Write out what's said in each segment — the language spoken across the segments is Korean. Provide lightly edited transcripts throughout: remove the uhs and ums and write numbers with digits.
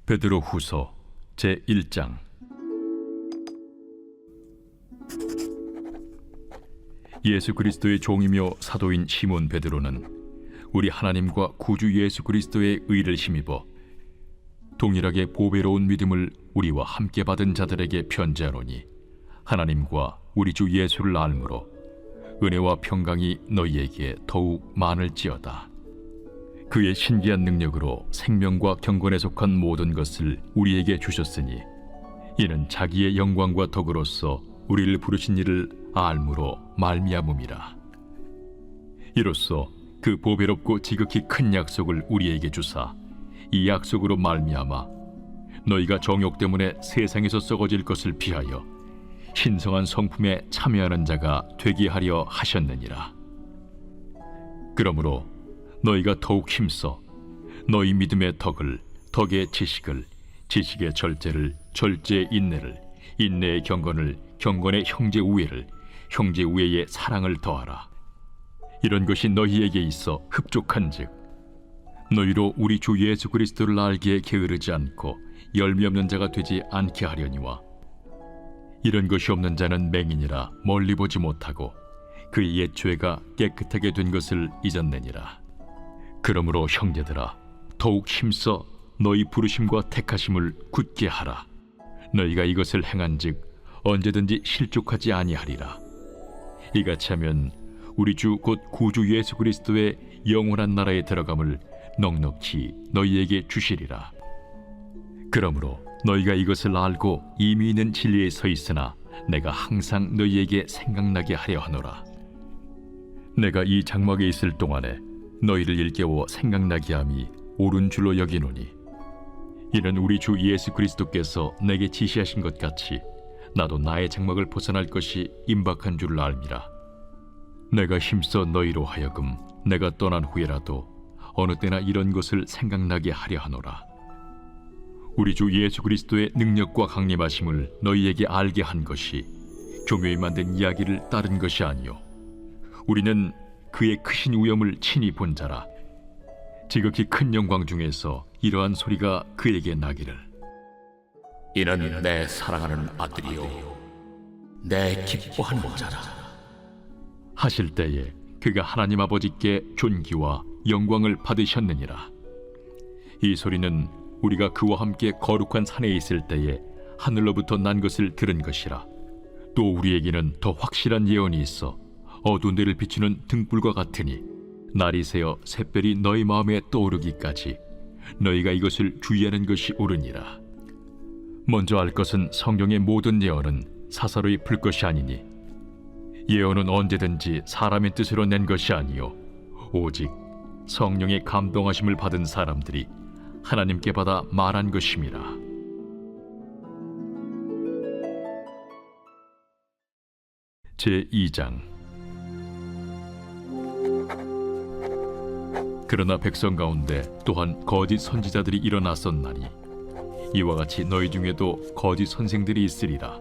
베드로후서 제1장. 예수 그리스도의 종이며 사도인 시몬 베드로는 우리 하나님과 구주 예수 그리스도의 의를 힘입어 동일하게 보배로운 믿음을 우리와 함께 받은 자들에게 편지하노니, 하나님과 우리 주 예수를 알므로 은혜와 평강이 너희에게 더욱 많을지어다. 그의 신기한 능력으로 생명과 경건에 속한 모든 것을 우리에게 주셨으니, 이는 자기의 영광과 덕으로서 우리를 부르신 이를 알므로 말미암음이라. 이로써 그 보배롭고 지극히 큰 약속을 우리에게 주사, 이 약속으로 말미암아 너희가 정욕 때문에 세상에서 썩어질 것을 피하여 신성한 성품에 참여하는 자가 되게 하려 하셨느니라. 그러므로 너희가 더욱 힘써 너희 믿음의 덕을, 덕의 지식을, 지식의 절제를, 절제의 인내를, 인내의 경건을, 경건의 형제 우애를, 형제 우애의 사랑을 더하라. 이런 것이 너희에게 있어 흡족한즉 너희로 우리 주 예수 그리스도를 알기에 게으르지 않고 열매 없는 자가 되지 않게 하려니와, 이런 것이 없는 자는 맹인이라 멀리 보지 못하고 그의 옛 죄가 깨끗하게 된 것을 잊었느니라. 그러므로 형제들아, 더욱 힘써 너희 부르심과 택하심을 굳게 하라. 너희가 이것을 행한즉 언제든지 실족하지 아니하리라. 이같이 하면 우리 주 곧 구주 예수 그리스도의 영원한 나라에 들어감을 넉넉히 너희에게 주시리라. 그러므로 너희가 이것을 알고 이미 있는 진리에 서 있으나 내가 항상 너희에게 생각나게 하려 하노라. 내가 이 장막에 있을 동안에 너희를 일깨워 생각나게 함이 옳은 줄로 여기노니, 이는 우리 주 예수 그리스도께서 내게 지시하신 것 같이 나도 나의 장막을 벗어날 것이 임박한 줄을 알미라. 내가 힘써 너희로 하여금 내가 떠난 후에라도 어느 때나 이런 것을 생각나게 하려 하노라. 우리 주 예수 그리스도의 능력과 강림하심을 너희에게 알게 한 것이 교묘히 만든 이야기를 따른 것이 아니요, 우리는 그의 크신 위엄을 친히 본 자라. 지극히 큰 영광 중에서 이러한 소리가 그에게 나기를, 이는 내 사랑하는 아들이요 내 기뻐하는 자라 하실 때에 그가 하나님 아버지께 존귀와 영광을 받으셨느니라. 이 소리는 우리가 그와 함께 거룩한 산에 있을 때에 하늘로부터 난 것을 들은 것이라. 또 우리에게는 더 확실한 예언이 있어 어두운 데를 비추는 등불과 같으니, 날이 새어 샛별이 너희 마음에 떠오르기까지 너희가 이것을 주의하는 것이 옳으니라. 먼저 알 것은 성경의 모든 예언은 사사로이 풀 것이 아니니, 예언은 언제든지 사람의 뜻으로 낸 것이 아니요 오직 성령의 감동하심을 받은 사람들이 하나님께 받아 말한 것임이라. 제2장. 그러나 백성 가운데 또한 거짓 선지자들이 일어났었나니, 이와 같이 너희 중에도 거짓 선생들이 있으리라.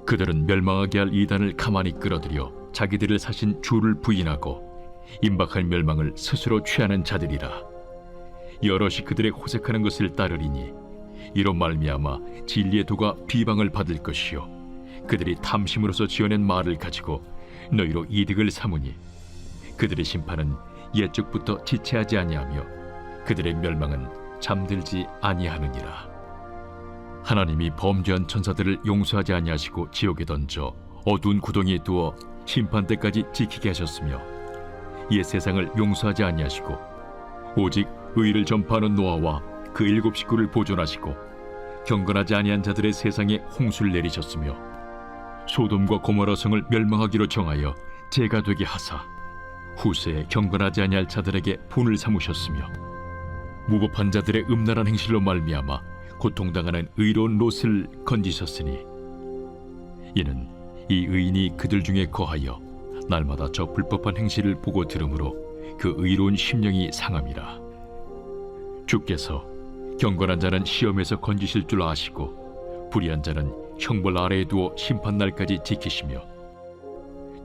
그들은 멸망하게 할 이단을 가만히 끌어들여 자기들을 사신 주를 부인하고 임박할 멸망을 스스로 취하는 자들이라. 여럿이 그들의 호색하는 것을 따르리니, 이로 말미암아 진리의 도가 비방을 받을 것이요 그들이 탐심으로서 지어낸 말을 가지고 너희로 이득을 삼으니, 그들의 심판은 옛적부터 지체하지 아니하며 그들의 멸망은 잠들지 아니하느니라. 하나님이 범죄한 천사들을 용서하지 아니하시고 지옥에 던져 어두운 구덩이에 두어 심판 때까지 지키게 하셨으며, 옛 세상을 용서하지 아니하시고 오직 의를 전파하는 노아와 그 7 식구를 보존하시고 경건하지 아니한 자들의 세상에 홍수를 내리셨으며, 소돔과 고모라 성을 멸망하기로 정하여 죄가 되게 하사 후세에 경건하지 아니할 자들에게 분을 삼으셨으며, 무법한 자들의 음란한 행실로 말미암아 고통당하는 의로운 롯을 건지셨으니, 이는 이 의인이 그들 중에 거하여 날마다 저 불법한 행실을 보고 들으므로 그 의로운 심령이 상함이라. 주께서 경건한 자는 시험에서 건지실 줄 아시고 불의한 자는 형벌 아래에 두어 심판날까지 지키시며,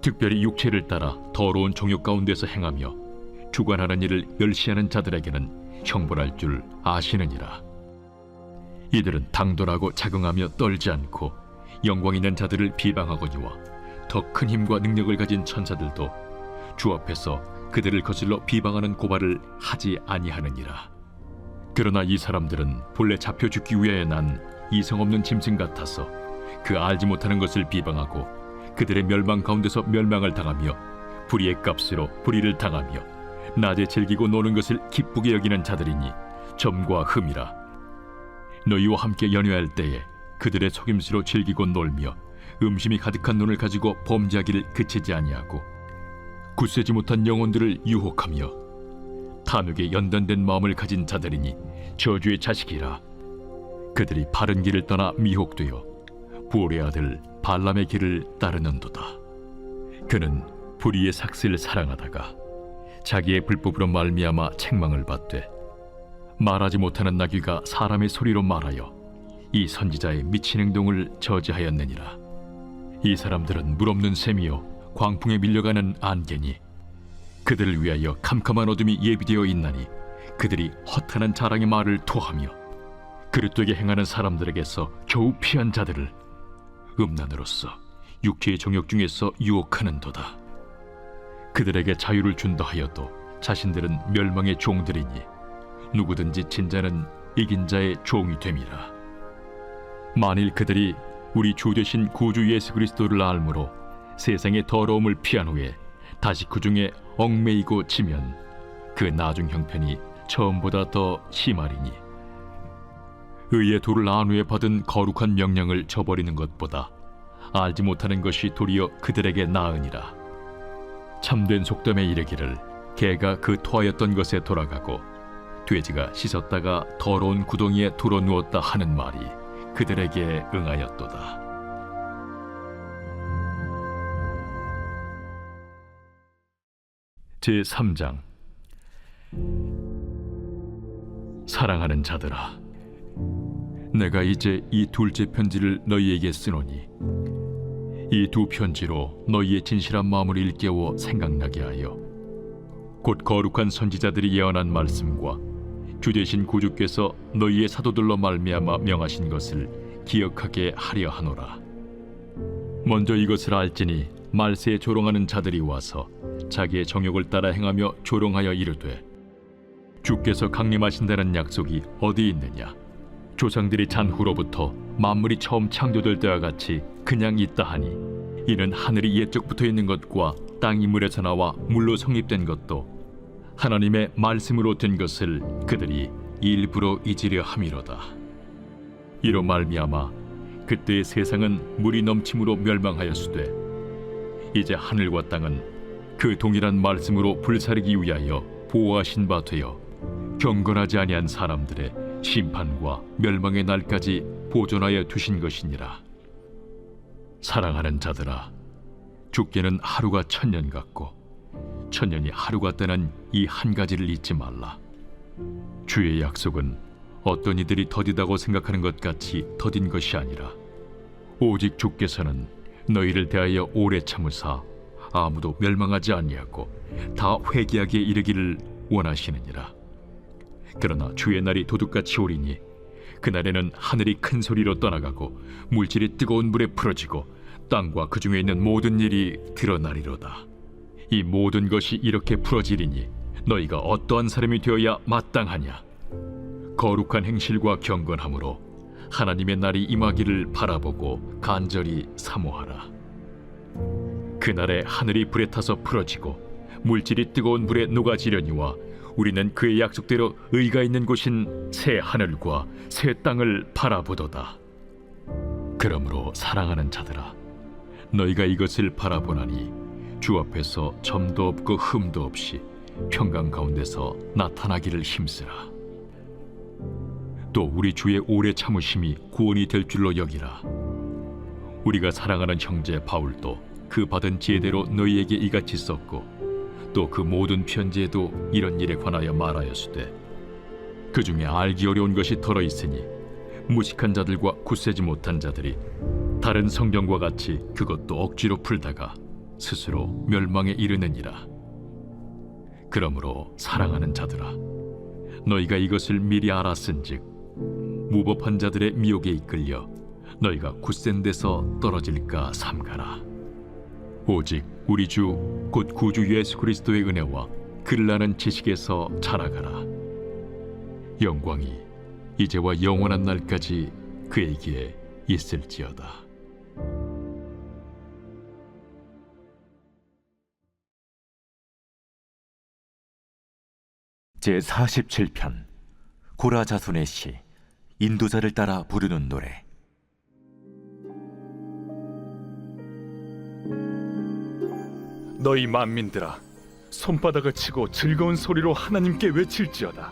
특별히 육체를 따라 더러운 정욕 가운데서 행하며 주관하는 일을 멸시하는 자들에게는 형벌할 줄 아시느니라. 이들은 당돌하고 자긍하며 떨지 않고 영광 있는 자들을 비방하거니와 더 큰 힘과 능력을 가진 천사들도 주 앞에서 그들을 거슬러 비방하는 고발을 하지 아니하느니라. 그러나 이 사람들은 본래 잡혀 죽기 위하여 난 이성 없는 짐승 같아서 그 알지 못하는 것을 비방하고 그들의 멸망 가운데서 멸망을 당하며 불의의 값으로 불의를 당하며 낮에 즐기고 노는 것을 기쁘게 여기는 자들이니 점과 흠이라. 너희와 함께 연회할 때에 그들의 속임수로 즐기고 놀며 음심이 가득한 눈을 가지고 범죄하기를 그치지 아니하고 굳세지 못한 영혼들을 유혹하며 탐욕에 연단된 마음을 가진 자들이니 저주의 자식이라. 그들이 바른 길을 떠나 미혹되어 부올의 아들 발람의 길을 따르는도다. 그는 불의의 삭슬을 사랑하다가 자기의 불법으로 말미암아 책망을 받되 말하지 못하는 나귀가 사람의 소리로 말하여 이 선지자의 미친 행동을 저지하였느니라. 이 사람들은 물없는 샘이요 광풍에 밀려가는 안개니 그들을 위하여 캄캄한 어둠이 예비되어 있나니 그들이 허탄한 자랑의 말을 토하며 그릇되게 행하는 사람들에게서 겨우 피한 자들을 음란으로서 육체의 정욕 중에서 유혹하는도다. 그들에게 자유를 준다 하여도 자신들은 멸망의 종들이니 누구든지 진 자는 이긴 자의 종이 됨이라. 만일 그들이 우리 주 되신 구주 예수 그리스도를 알므로 세상의 더러움을 피한 후에 다시 그 중에 얽매이고 지면 그 나중 형편이 처음보다 더 심하리니 의의 도를 안 후에 받은 거룩한 명령을 저버리는 것보다 알지 못하는 것이 도리어 그들에게 나으니라. 참된 속담에 이르기를 개가 그 토하였던 것에 돌아가고 돼지가 씻었다가 더러운 구덩이에 돌아 누웠다 하는 말이 그들에게 응하였도다. 제3장. 사랑하는 자들아, 내가 이제 이 둘째 편지를 너희에게 쓰노니 이 두 편지로 너희의 진실한 마음을 일깨워 생각나게 하여 곧 거룩한 선지자들이 예언한 말씀과 주 되신 구주께서 너희의 사도들로 말미암아 명하신 것을 기억하게 하려 하노라. 먼저 이것을 알지니 말세에 조롱하는 자들이 와서 자기의 정욕을 따라 행하며 조롱하여 이르되 주께서 강림하신다는 약속이 어디 있느냐? 조상들이 잔 후로부터 만물이 처음 창조될 때와 같이 그냥 있다 하니 이는 하늘이 옛적부터 있는 것과 땅이 물에서 나와 물로 성립된 것도 하나님의 말씀으로 된 것을 그들이 일부러 잊으려 함이로다. 이로 말미암아 그때의 세상은 물이 넘침으로 멸망하였으되 이제 하늘과 땅은 그 동일한 말씀으로 불사르기 위하여 보호하신 바 되어 경건하지 아니한 사람들의 심판과 멸망의 날까지 보존하여 두신 것이니라. 사랑하는 자들아, 주께는 하루가 천년 같고 천년이 하루 같다는 이 한 가지를 잊지 말라. 주의 약속은 어떤 이들이 더디다고 생각하는 것 같이 더딘 것이 아니라 오직 주께서는 너희를 대하여 오래 참으사 아무도 멸망하지 아니하고 다 회개하게 이르기를 원하시느니라. 그러나 주의 날이 도둑같이 오리니 그날에는 하늘이 큰 소리로 떠나가고 물질이 뜨거운 물에 풀어지고 땅과 그 중에 있는 모든 일이 드러나리로다. 이 모든 것이 이렇게 풀어지리니 너희가 어떠한 사람이 되어야 마땅하냐? 거룩한 행실과 경건함으로 하나님의 날이 임하기를 바라보고 간절히 사모하라. 그날에 하늘이 불에 타서 풀어지고 물질이 뜨거운 불에 녹아지려니와 우리는 그의 약속대로 의가 있는 곳인 새 하늘과 새 땅을 바라보도다. 그러므로 사랑하는 자들아, 너희가 이것을 바라보나니 주 앞에서 점도 없고 흠도 없이 평강 가운데서 나타나기를 힘쓰라. 또 우리 주의 오래 참으심이 구원이 될 줄로 여기라. 우리가 사랑하는 형제 바울도 그 받은 지혜대로 너희에게 이같이 썼고 또 그 모든 편지에도 이런 일에 관하여 말하였으되 그 중에 알기 어려운 것이 덜어 있으니 무식한 자들과 굳세지 못한 자들이 다른 성경과 같이 그것도 억지로 풀다가 스스로 멸망에 이르느니라. 그러므로 사랑하는 자들아, 너희가 이것을 미리 알았은즉 무법한 자들의 미혹에 이끌려 너희가 굳센 데서 떨어질까 삼가라. 오직 우리 주 곧 구주 예수 그리스도의 은혜와 그를 아는 지식에서 자라가라. 영광이 이제와 영원한 날까지 그에게 있을지어다. 제47편 고라 자손의 시 인도자를 따라 부르는 노래. 너희 만민들아, 손바닥을 치고 즐거운 소리로 하나님께 외칠지어다.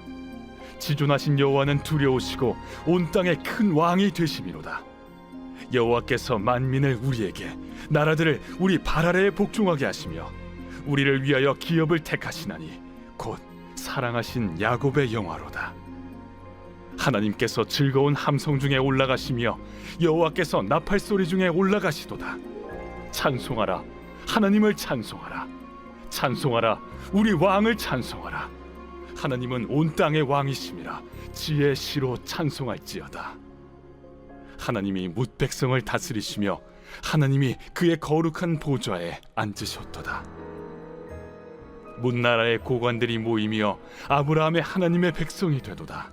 지존하신 여호와는 두려우시고 온 땅의 큰 왕이 되심이로다. 여호와께서 만민을 우리에게, 나라들을 우리 발 아래에 복종하게 하시며 우리를 위하여 기업을 택하시나니 곧 사랑하신 야곱의 영화로다. 하나님께서 즐거운 함성 중에 올라가시며 여호와께서 나팔 소리 중에 올라가시도다. 찬송하라, 하나님을 찬송하라. 찬송하라, 우리 왕을 찬송하라. 하나님은 온 땅의 왕이심이라. 지혜의 시로 찬송할지어다. 하나님이 뭇 백성을 다스리시며 하나님이 그의 거룩한 보좌에 앉으셨도다. 문나라의 고관들이 모이며 아브라함의 하나님의 백성이 되도다.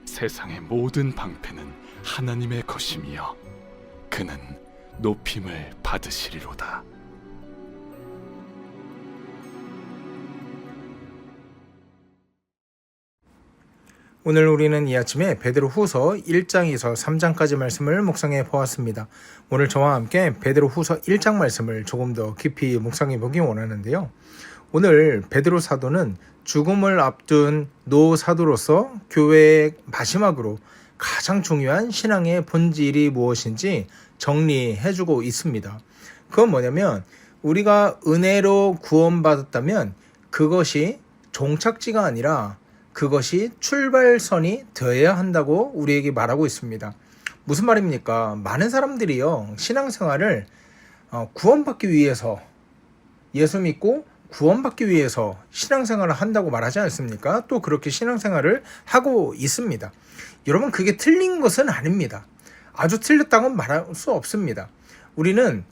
세상의 모든 방패는 하나님의 것이며 그는 높임을 받으시리로다. 오늘 우리는 이 아침에 베드로후서 1장에서 3장까지 말씀을 묵상해 보았습니다. 오늘 저와 함께 베드로후서 1장 말씀을 조금 더 깊이 묵상해 보기 원하는데요. 오늘 베드로 사도는 죽음을 앞둔 노 사도로서 교회의 마지막으로 가장 중요한 신앙의 본질이 무엇인지 정리해주고 있습니다. 그건 뭐냐면 우리가 은혜로 구원받았다면 그것이 종착지가 아니라 그것이 출발선이 되어야 한다고 우리에게 말하고 있습니다. 무슨 말입니까? 많은 사람들이요, 신앙생활을 구원받기 위해서, 예수 믿고 구원받기 위해서 신앙생활을 한다고 말하지 않습니까? 또 그렇게 신앙생활을 하고 있습니다. 여러분, 그게 틀린 것은 아닙니다. 아주 틀렸다고는 말할 수 없습니다. 우리는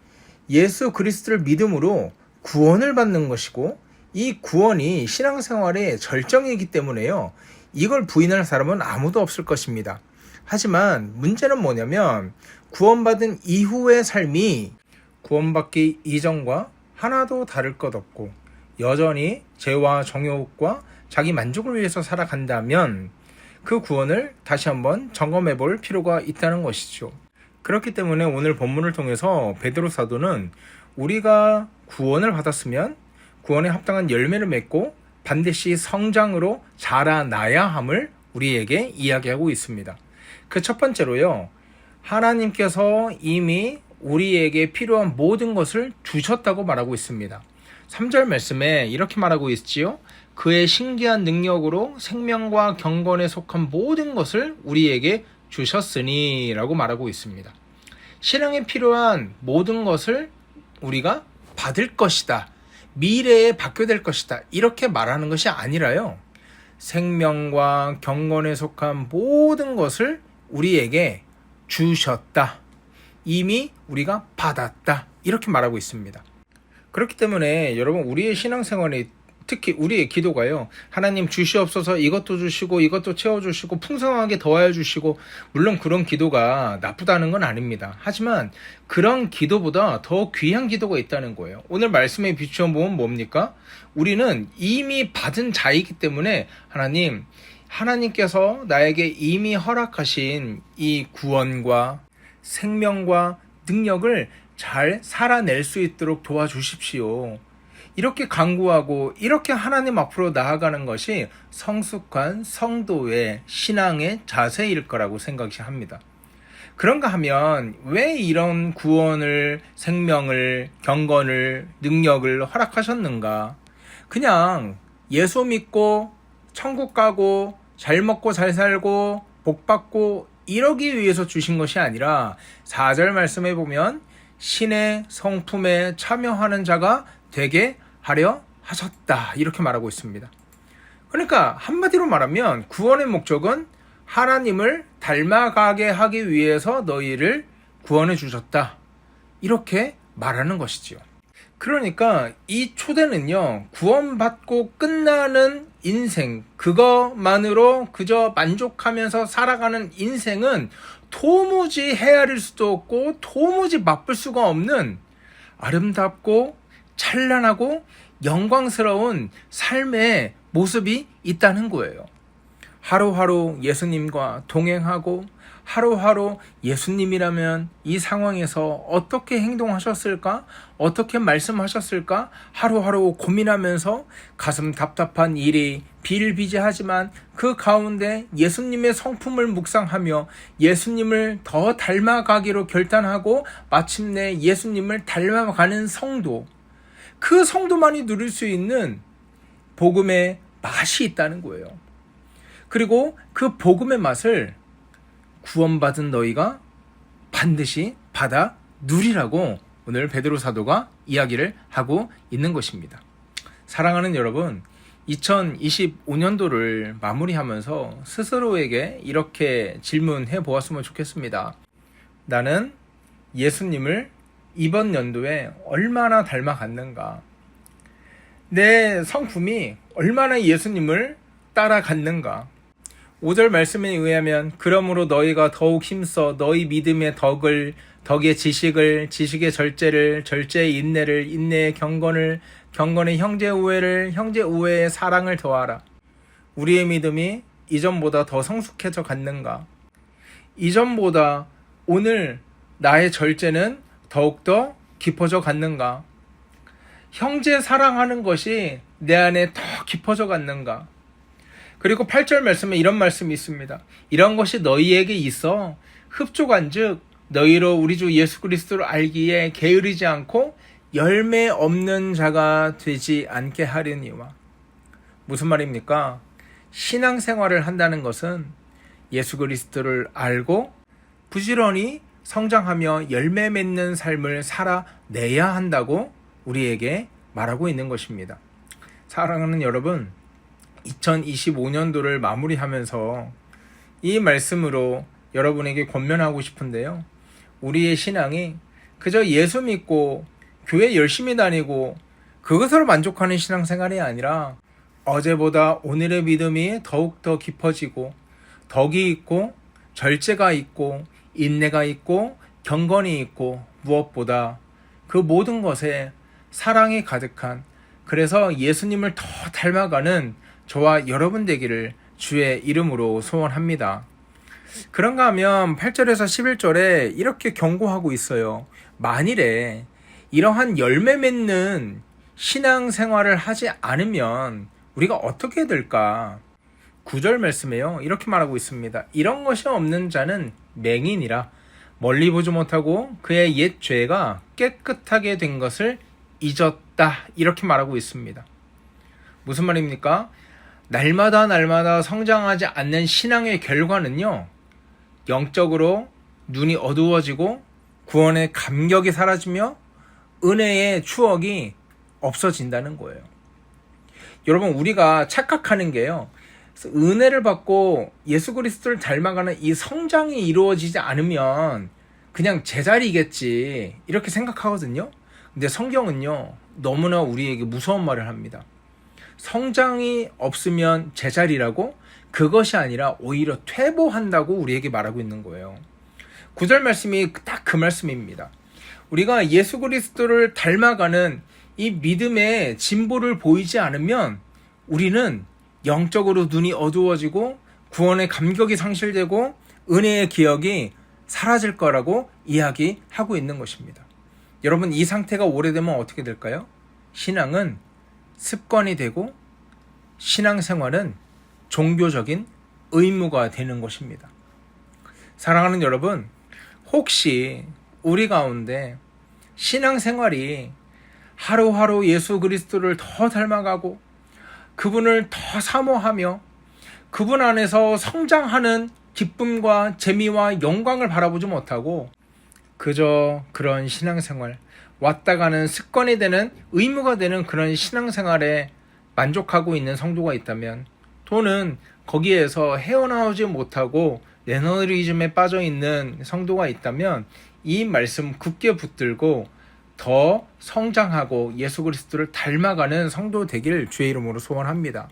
예수 그리스도를 믿음으로 구원을 받는 것이고 이 구원이 신앙생활의 절정이기 때문에요, 이걸 부인할 사람은 아무도 없을 것입니다. 하지만 문제는 뭐냐면 구원받은 이후의 삶이 구원받기 이전과 하나도 다를 것 없고 여전히 죄와 정욕과 자기 만족을 위해서 살아간다면 그 구원을 다시 한번 점검해 볼 필요가 있다는 것이죠. 그렇기 때문에 오늘 본문을 통해서 베드로 사도는 우리가 구원을 받았으면 구원에 합당한 열매를 맺고 반드시 성장으로 자라나야 함을 우리에게 이야기하고 있습니다. 그 첫 번째로요, 하나님께서 이미 우리에게 필요한 모든 것을 주셨다고 말하고 있습니다. 3절 말씀에 이렇게 말하고 있지요. 그의 신기한 능력으로 생명과 경건에 속한 모든 것을 우리에게 주셨으니 라고 말하고 있습니다. 신앙에 필요한 모든 것을 우리가 받을 것이다, 미래에 받게 될 것이다, 이렇게 말하는 것이 아니라요, 생명과 경건에 속한 모든 것을 우리에게 주셨다, 이미 우리가 받았다, 이렇게 말하고 있습니다. 그렇기 때문에 여러분, 우리의 신앙생활이, 특히 우리의 기도가요, 하나님 주시옵소서, 이것도 주시고 이것도 채워주시고 풍성하게 더하여 주시고, 물론 그런 기도가 나쁘다는 건 아닙니다. 하지만 그런 기도보다 더 귀한 기도가 있다는 거예요. 오늘 말씀에 비추어 보면 뭡니까? 우리는 이미 받은 자이기 때문에 하나님께서 나에게 이미 허락하신 이 구원과 생명과 능력을 잘 살아낼 수 있도록 도와주십시오. 이렇게 간구하고 이렇게 하나님 앞으로 나아가는 것이 성숙한 성도의 신앙의 자세일 거라고 생각합니다. 그런가 하면 왜 이런 구원을, 생명을, 경건을, 능력을 허락하셨는가? 그냥 예수 믿고 천국 가고 잘 먹고 잘 살고 복 받고 이러기 위해서 주신 것이 아니라 4절 말씀에 보면 신의 성품에 참여하는 자가 되게 하려 하셨다, 이렇게 말하고 있습니다. 그러니까 한마디로 말하면 구원의 목적은 하나님을 닮아가게 하기 위해서 너희를 구원해 주셨다. 이렇게 말하는 것이지요. 그러니까 이 초대는요, 구원받고 끝나는 인생, 그것만으로 그저 만족하면서 살아가는 인생은 도무지 헤아릴 수도 없고 도무지 맛볼 수가 없는 아름답고 찬란하고 영광스러운 삶의 모습이 있다는 거예요. 하루하루 예수님과 동행하고 하루하루 예수님이라면 이 상황에서 어떻게 행동하셨을까? 어떻게 말씀하셨을까? 하루하루 고민하면서 가슴 답답한 일이 비일비재하지만 그 가운데 예수님의 성품을 묵상하며 예수님을 더 닮아가기로 결단하고 마침내 예수님을 닮아가는 성도, 그 성도만이 누릴 수 있는 복음의 맛이 있다는 거예요. 그리고 그 복음의 맛을 구원받은 너희가 반드시 받아 누리라고 오늘 베드로 사도가 이야기를 하고 있는 것입니다. 사랑하는 여러분, 2025년도를 마무리하면서 스스로에게 이렇게 질문해 보았으면 좋겠습니다. 나는 예수님을 이번 연도에 얼마나 닮아갔는가? 내 성품이 얼마나 예수님을 따라갔는가? 5절 말씀에 의하면 그러므로 너희가 더욱 힘써 너희 믿음의 덕의 지식을, 지식의 절제를, 절제의 인내를, 인내의 경건을, 경건의 형제 우애를, 형제 우애의 사랑을 더하라. 우리의 믿음이 이전보다 더 성숙해져 갔는가? 이전보다 오늘 나의 절제는 더욱더 깊어져 갔는가? 형제 사랑하는 것이 내 안에 더 깊어져 갔는가? 그리고 8절 말씀에 이런 말씀이 있습니다. 이런 것이 너희에게 있어 흡족한즉 너희로 우리 주 예수 그리스도를 알기에 게으르지 않고 열매 없는 자가 되지 않게 하려니와. 무슨 말입니까? 신앙생활을 한다는 것은 예수 그리스도를 알고 부지런히 성장하며 열매 맺는 삶을 살아내야 한다고 우리에게 말하고 있는 것입니다. 사랑하는 여러분, 2025년도를 마무리하면서 이 말씀으로 여러분에게 권면하고 싶은데요. 우리의 신앙이 그저 예수 믿고 교회 열심히 다니고 그것으로 만족하는 신앙생활이 아니라 어제보다 오늘의 믿음이 더욱더 깊어지고 덕이 있고 절제가 있고 인내가 있고 경건이 있고 무엇보다 그 모든 것에 사랑이 가득한, 그래서 예수님을 더 닮아가는 저와 여러분 되기를 주의 이름으로 소원합니다. 그런가 하면 8절에서 11절에 이렇게 경고하고 있어요. 만일에 이러한 열매 맺는 신앙생활을 하지 않으면 우리가 어떻게 될까? 9절 말씀에요. 이렇게 말하고 있습니다. 이런 것이 없는 자는 맹인이라 멀리 보지 못하고 그의 옛 죄가 깨끗하게 된 것을 잊었다. 이렇게 말하고 있습니다. 무슨 말입니까? 날마다 성장하지 않는 신앙의 결과는요, 영적으로 눈이 어두워지고 구원의 감격이 사라지며 은혜의 추억이 없어진다는 거예요. 여러분, 우리가 착각하는 게요, 은혜를 받고 예수 그리스도를 닮아가는 이 성장이 이루어지지 않으면 그냥 제자리겠지 이렇게 생각하거든요. 근데 성경은요, 너무나 우리에게 무서운 말을 합니다. 성장이 없으면 제자리라고, 그것이 아니라 오히려 퇴보한다고 우리에게 말하고 있는 거예요. 9절 말씀이 딱 그 말씀입니다. 우리가 예수 그리스도를 닮아가는 이 믿음의 진보를 보이지 않으면 우리는 영적으로 눈이 어두워지고 구원의 감격이 상실되고 은혜의 기억이 사라질 거라고 이야기하고 있는 것입니다. 여러분, 이 상태가 오래되면 어떻게 될까요? 신앙은 습관이 되고 신앙생활은 종교적인 의무가 되는 것입니다. 사랑하는 여러분, 혹시 우리 가운데 신앙생활이 하루하루 예수 그리스도를 더 닮아가고 그분을 더 사모하며 그분 안에서 성장하는 기쁨과 재미와 영광을 바라보지 못하고 그저 그런 신앙생활, 왔다 가는 습관이 되는, 의무가 되는 그런 신앙생활에 만족하고 있는 성도가 있다면, 또는 거기에서 헤어나오지 못하고 매너리즘에 빠져 있는 성도가 있다면 이 말씀 굳게 붙들고 더 성장하고 예수 그리스도를 닮아가는 성도 되길 주의 이름으로 소원합니다.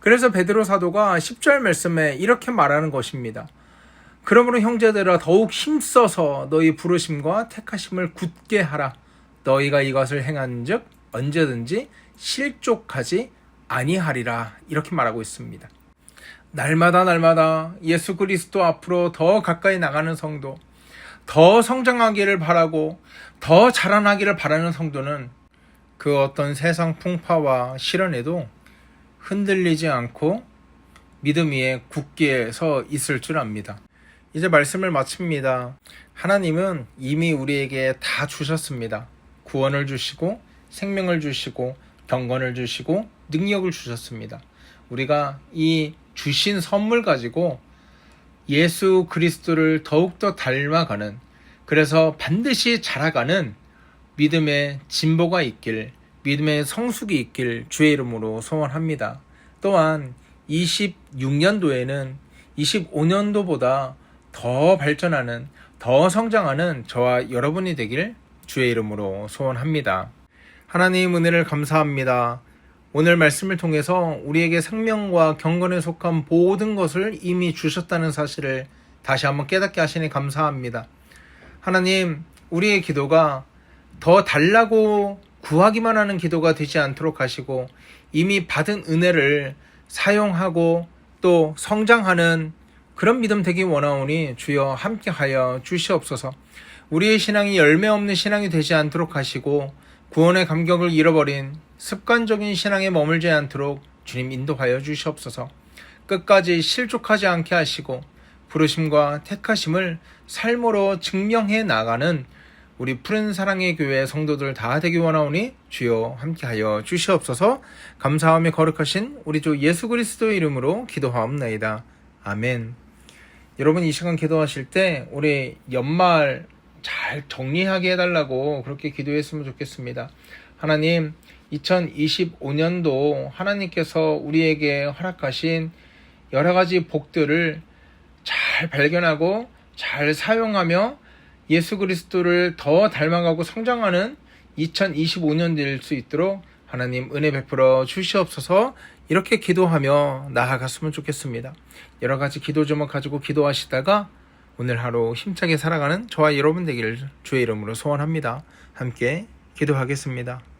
그래서 베드로 사도가 10절 말씀에 이렇게 말하는 것입니다. 그러므로 형제들아 더욱 힘써서 너희 부르심과 택하심을 굳게 하라. 너희가 이것을 행한즉 언제든지 실족하지 아니하리라. 이렇게 말하고 있습니다. 날마다 예수 그리스도 앞으로 더 가까이 나가는 성도, 더 성장하기를 바라고 더 자라나기를 바라는 성도는 그 어떤 세상 풍파와 시련에도 흔들리지 않고 믿음 위에 굳게 서 있을 줄 압니다. 이제 말씀을 마칩니다. 하나님은 이미 우리에게 다 주셨습니다. 구원을 주시고 생명을 주시고 경건을 주시고 능력을 주셨습니다. 우리가 이 주신 선물 가지고 예수 그리스도를 더욱더 닮아가는, 그래서 반드시 자라가는 믿음의 진보가 있길, 믿음의 성숙이 있길 주의 이름으로 소원합니다. 또한 26년도에는 25년도보다 더 발전하는, 더 성장하는 저와 여러분이 되길 주의 이름으로 소원합니다. 하나님 은혜를 감사합니다. 오늘 말씀을 통해서 우리에게 생명과 경건에 속한 모든 것을 이미 주셨다는 사실을 다시 한번 깨닫게 하시니 감사합니다. 하나님, 우리의 기도가 더 달라고 구하기만 하는 기도가 되지 않도록 하시고 이미 받은 은혜를 사용하고 또 성장하는 그런 믿음 되기 원하오니 주여 함께하여 주시옵소서. 우리의 신앙이 열매 없는 신앙이 되지 않도록 하시고 구원의 감격을 잃어버린 습관적인 신앙에 머물지 않도록 주님 인도하여 주시옵소서. 끝까지 실족하지 않게 하시고 부르심과 택하심을 삶으로 증명해 나가는 우리 푸른 사랑의 교회 성도들 다 되기 원하오니 주여 함께하여 주시옵소서. 감사하며 거룩하신 우리 주 예수 그리스도의 이름으로 기도하옵나이다. 아멘. 여러분 이 시간 기도하실 때 우리 연말 잘 정리하게 해달라고 그렇게 기도했으면 좋겠습니다. 하나님, 2025년도 하나님께서 우리에게 허락하신 여러 가지 복들을 잘 발견하고 잘 사용하며 예수 그리스도를 더 닮아가고 성장하는 2025년 될 수 있도록 하나님 은혜 베풀어 주시옵소서. 이렇게 기도하며 나아갔으면 좋겠습니다. 여러 가지 기도 제목 가지고 기도하시다가 오늘 하루 힘차게 살아가는 저와 여러분 되기를 주의 이름으로 소원합니다. 함께 기도하겠습니다.